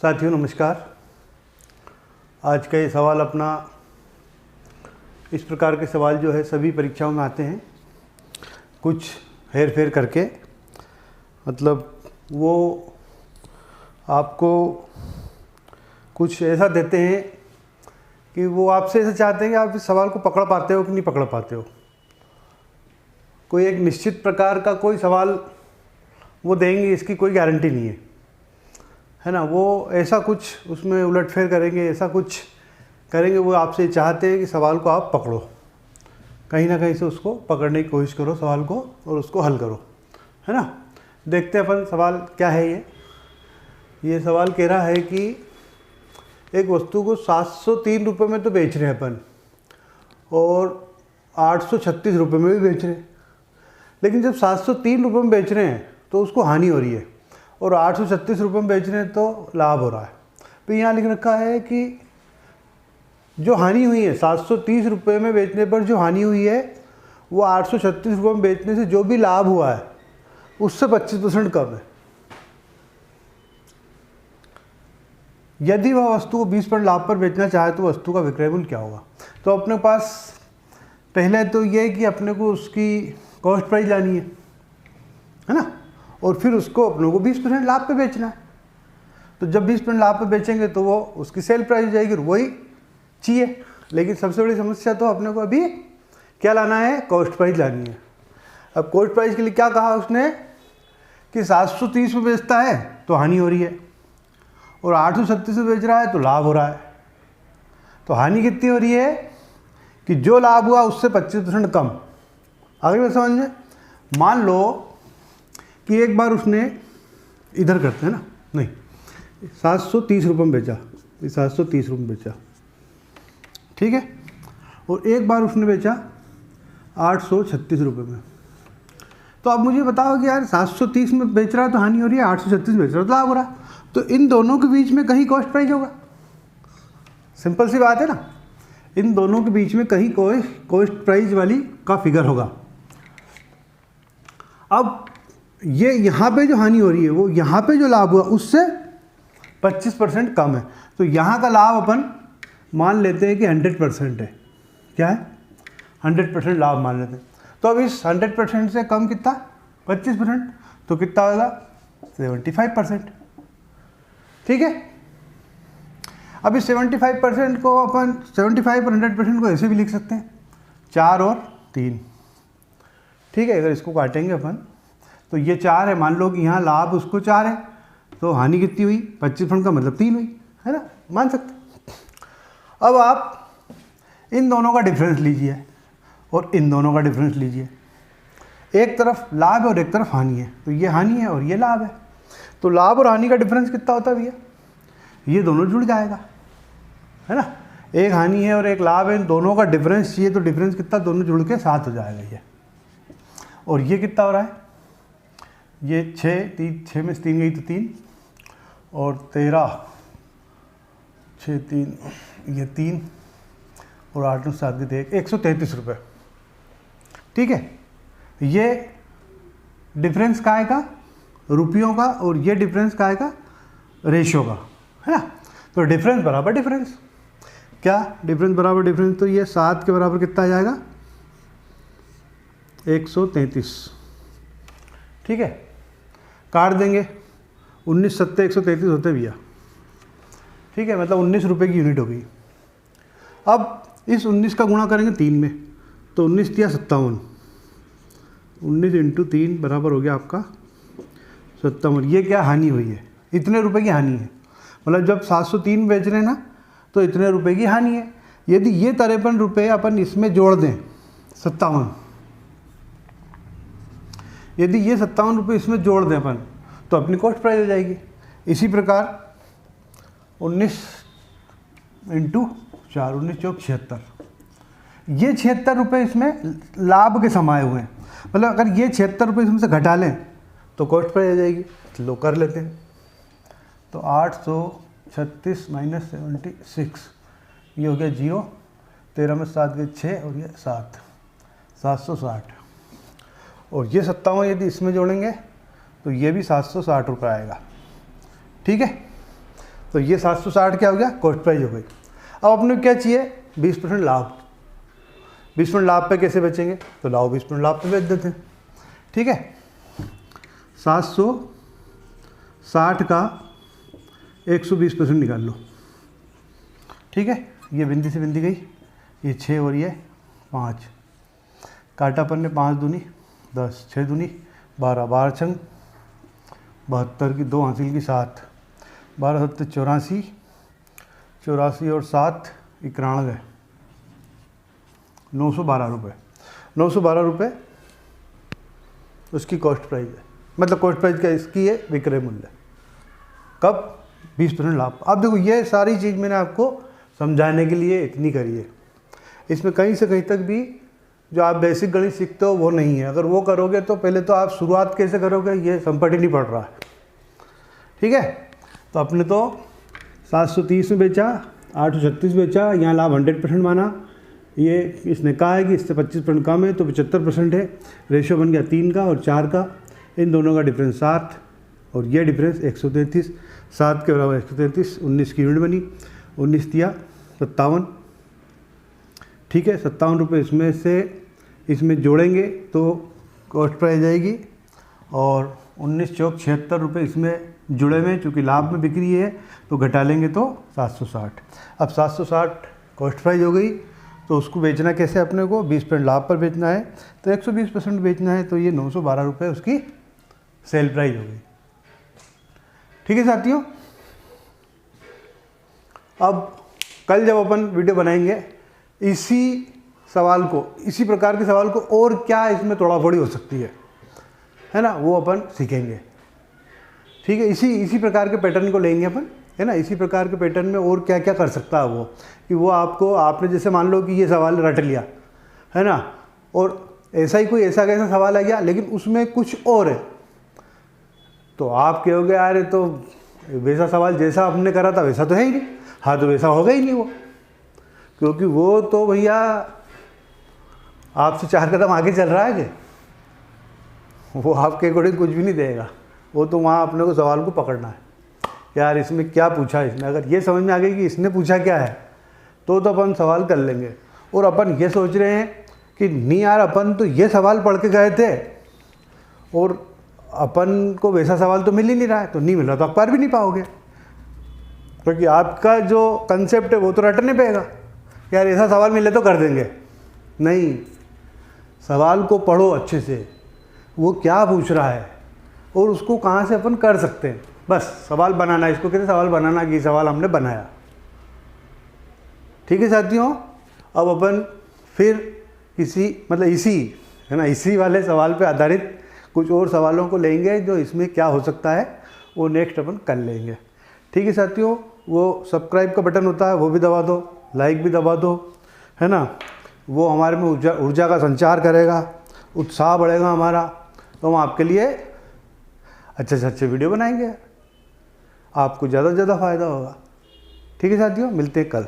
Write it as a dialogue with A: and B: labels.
A: साथियों नमस्कार। आज का ये सवाल अपना इस प्रकार के सवाल जो है सभी परीक्षाओं में आते हैं, कुछ हेर फेर करके, मतलब वो आपको कुछ ऐसा देते हैं कि वो आपसे ऐसा चाहते हैं कि आप इस सवाल को पकड़ पाते हो कि नहीं पकड़ पाते हो। कोई एक निश्चित प्रकार का कोई सवाल वो देंगे, इसकी कोई गारंटी नहीं है ना। वो ऐसा कुछ उसमें उलटफेर करेंगे, ऐसा कुछ करेंगे, वो आपसे चाहते हैं कि सवाल को आप पकड़ो, कहीं ना कहीं से उसको पकड़ने की कोशिश करो सवाल को और उसको हल करो, है ना। देखते हैं अपन सवाल क्या है। ये सवाल कह रहा है कि एक वस्तु को 703 रुपये में तो बेच रहे हैं अपन और 836 रुपये में भी बेच रहे हैं, लेकिन जब 703 रुपये में बेच रहे हैं तो उसको हानि हो रही है और 836 रुपये में बेच रहे हैं तो लाभ हो रहा है। तो यहाँ लिख रखा है कि जो हानि हुई है 730 रुपये में बेचने पर जो हानि हुई है वो 836 रुपये में बेचने से जो भी लाभ हुआ है उससे 25% कम है। यदि वह वस्तु को 20% लाभ पर बेचना चाहे तो वस्तु का विक्रय मूल्य क्या होगा। तो अपने पास पहले तो ये है कि अपने को उसकी कॉस्ट प्राइस लानी है ना, और फिर उसको अपने को 20% लाभ पे बेचना है। तो जब 20% लाभ पे बेचेंगे तो वो उसकी सेल प्राइस हो जाएगी, वही चाहिए। लेकिन सबसे बड़ी समस्या तो अपने को अभी क्या लाना है, कॉस्ट प्राइस लानी है। अब कॉस्ट प्राइस के लिए क्या कहा उसने कि 730 में बेचता है तो हानि हो रही है और 836 में बेच रहा है तो लाभ हो रहा है। तो हानि कितनी हो रही है कि जो लाभ हुआ उससे 25% कम। आगे में समझ में, मान लो कि एक बार उसने इधर करते हैं ना, नहीं 730 रुपये में बेचा, 730 रुपये में बेचा, ठीक है, और एक बार उसने बेचा 836 रुपये में। तो अब मुझे बताओ कि यार 730 में बेच रहा है तो हानि हो रही है, 836 बेच रहा है तो लाभ हो रहा है, तो इन दोनों के बीच में कहीं कॉस्ट प्राइस होगा। सिंपल सी बात है ना, इन दोनों के बीच में कहीं कोई कॉस्ट प्राइस वाली का फिगर होगा। अब ये यहाँ पे जो हानि हो रही है वो यहाँ पे जो लाभ हुआ उससे 25% कम है। तो यहाँ का लाभ अपन मान लेते हैं कि 100% है। क्या है, 100% लाभ मान लेते हैं। तो अब इस 100% से कम कितना, 25%, तो कितना होगा 75%। ठीक है। अब इस 75% को अपन 75 और 100% को ऐसे भी लिख सकते हैं, 4 और 3। ठीक है। अगर इसको काटेंगे अपन तो ये 4 है, मान लो कि यहाँ लाभ उसको 4 है तो हानि कितनी हुई, 25% का मतलब 3 हुई, है ना, मान सकते। अब आप इन दोनों का डिफरेंस लीजिए और इन दोनों का डिफरेंस लीजिए। एक तरफ लाभ है और एक तरफ हानि है, तो ये हानि है और ये लाभ है। तो लाभ और हानि का डिफरेंस कितना होता है भैया, ये दोनों जुड़ जाएगा, है ना। एक हानि है और एक लाभ है, इन दोनों का डिफरेंस चाहिए तो डिफरेंस कितना, दोनों जुड़ के 7 हो जाएगा ये। और ये कितना हो रहा है, ये 6 में से 3 गई तो 3 और 13, 6 3 ये 3 और 8 7 गई 133 रुपये। ठीक है। ये डिफरेंस का आएगा रुपयों का और ये डिफरेंस का आएगा रेशियो का, है ना। तो डिफरेंस बराबर डिफरेंस, क्या डिफरेंस बराबर डिफरेंस, तो ये 7 के बराबर कितना आ जाएगा 133। ठीक है। काट देंगे, 19 7 133 होते भैया। ठीक है, मतलब 19 रुपये की यूनिट हो गई। अब इस 19 का गुणा करेंगे 3 में, तो 19 दिया 57, 19 इंटू 3 बराबर हो गया आपका 57। ये क्या हानि हुई है, इतने रुपए की हानि है। मतलब जब 703 बेच रहे हैं ना तो इतने रुपए की हानि है। यदि ये 53 रुपये अपन इसमें जोड़ दें 57, यदि ये 57 रुपये इसमें जोड़ दें अपन तो अपनी कॉस्ट प्राइस हो जाएगी। इसी प्रकार 19 इंटू 4, 19 चौक 76, ये 76 रुपये इसमें लाभ के समाये हुए हैं। मतलब अगर ये 76 रुपये इसमें से घटा लें तो कॉस्ट प्राइस हो जाएगी। लो कर लेते हैं, तो 836 माइनस 76, ये हो गया 0, 13 में 7 गए 6 और ये 7, 760। और ये 57 यदि इसमें जोड़ेंगे तो ये भी 760 रुपये आएगा। ठीक है। तो ये 760 क्या हो गया, कॉस्ट प्राइस हो गई। अब अपने को क्या चाहिए, 20% लाभ। 20% लाभ पे कैसे बेचेंगे, तो लाओ 20% लाभ पे बेच देते हैं। ठीक है, 760 का 120% निकाल लो। ठीक है, ये बिंदी से बिंदी गई, ये 6 और ये 5, काटा अपन ने 5 दूनी 10, 6 दूनी 12, 12 छंग 72 की 2 हासिल की 7, 12 7 84, 84 और 7 91, 912 रुपये। 912 रुपये उसकी कॉस्ट प्राइस है, मतलब कॉस्ट प्राइस का इसकी है विक्रय मूल्य। कब, 20% लाभ। अब देखो ये सारी चीज़ मैंने आपको समझाने के लिए इतनी करी है, इसमें कहीं से कहीं तक भी जो आप बेसिक गणित सीखते हो वो नहीं है। अगर वो करोगे तो पहले तो आप शुरुआत कैसे करोगे, ये संपट ही नहीं पड़ रहा है। ठीक है, तो अपने तो 730 में बेचा, 836 बेचा, यहाँ लाभ 100% माना। ये इसने कहा है कि इससे 25% कम है तो 75% है। रेशियो बन गया 3 का और 4 का, इन दोनों का डिफरेंस 7 और ये डिफरेंस 133, 7 के बराबर 133, 19 की यूनिट बनी, 19 दिया 57। ठीक है, 57 रुपये इसमें से इसमें जोड़ेंगे तो कॉस्ट प्राइस आएगी, और 19 चौक 76 रुपये इसमें जुड़े हुए, चूँकि लाभ में बिक्री है तो घटा लेंगे तो 760। अब 760 कॉस्ट प्राइस हो गई, तो उसको बेचना कैसे, अपने को 20% लाभ पर बेचना है, तो 120% बेचना है, तो ये 912 रुपये उसकी सेल प्राइस हो गई। ठीक है साथियों, अब कल जब अपन वीडियो बनाएंगे इसी सवाल को, इसी प्रकार के सवाल को, और क्या इसमें थोड़ा थोड़ी हो सकती है ना, वो अपन सीखेंगे। ठीक है, इसी प्रकार के पैटर्न को लेंगे अपन, है ना। इसी प्रकार के पैटर्न में और क्या क्या कर सकता है वो, कि वो आपने जैसे मान लो कि ये सवाल रट लिया, है ना, और ऐसा ही कोई ऐसा कैसा सवाल आ गया लेकिन उसमें कुछ और है, तो आप कहोगे यार तो वैसा सवाल जैसा हमने करा था वैसा तो है ही नहीं। हाँ, तो वैसा होगा ही नहीं वो, क्योंकि वो तो भैया आपसे 4 कदम आगे चल रहा है कि वो आपके अकॉर्डिंग कुछ भी नहीं देगा। वो तो वहाँ अपने को सवाल को पकड़ना है, यार इसमें क्या पूछा है इसने। अगर ये समझ में आ गई कि इसने पूछा क्या है तो अपन सवाल कर लेंगे। और अपन ये सोच रहे हैं कि नहीं यार, अपन तो ये सवाल पढ़ के गए थे और अपन को वैसा सवाल तो मिल ही नहीं रहा है, तो नहीं मिल रहा तो आप पढ़ भी नहीं पाओगे, क्योंकि आपका जो कंसेप्ट है वो तो रटने पेगा। यार ऐसा सवाल मिले तो कर देंगे, नहीं, सवाल को पढ़ो अच्छे से, वो क्या पूछ रहा है और उसको कहाँ से अपन कर सकते हैं। बस सवाल बनाना, इसको कहते हैं सवाल बनाना, कि सवाल हमने बनाया। ठीक है साथियों, अब अपन फिर इसी वाले सवाल पे आधारित कुछ और सवालों को लेंगे जो इसमें क्या हो सकता है वो नेक्स्ट अपन कर लेंगे। ठीक है साथियों, वो सब्सक्राइब का बटन होता है वो भी दबा दो, लाइक भी दबा दो, है ना। वो हमारे में ऊर्जा का संचार करेगा, उत्साह बढ़ेगा हमारा, तो हम आपके लिए अच्छे से अच्छे वीडियो बनाएंगे, आपको ज़्यादा से ज़्यादा फ़ायदा होगा। ठीक है साथियों, मिलते हैं कल।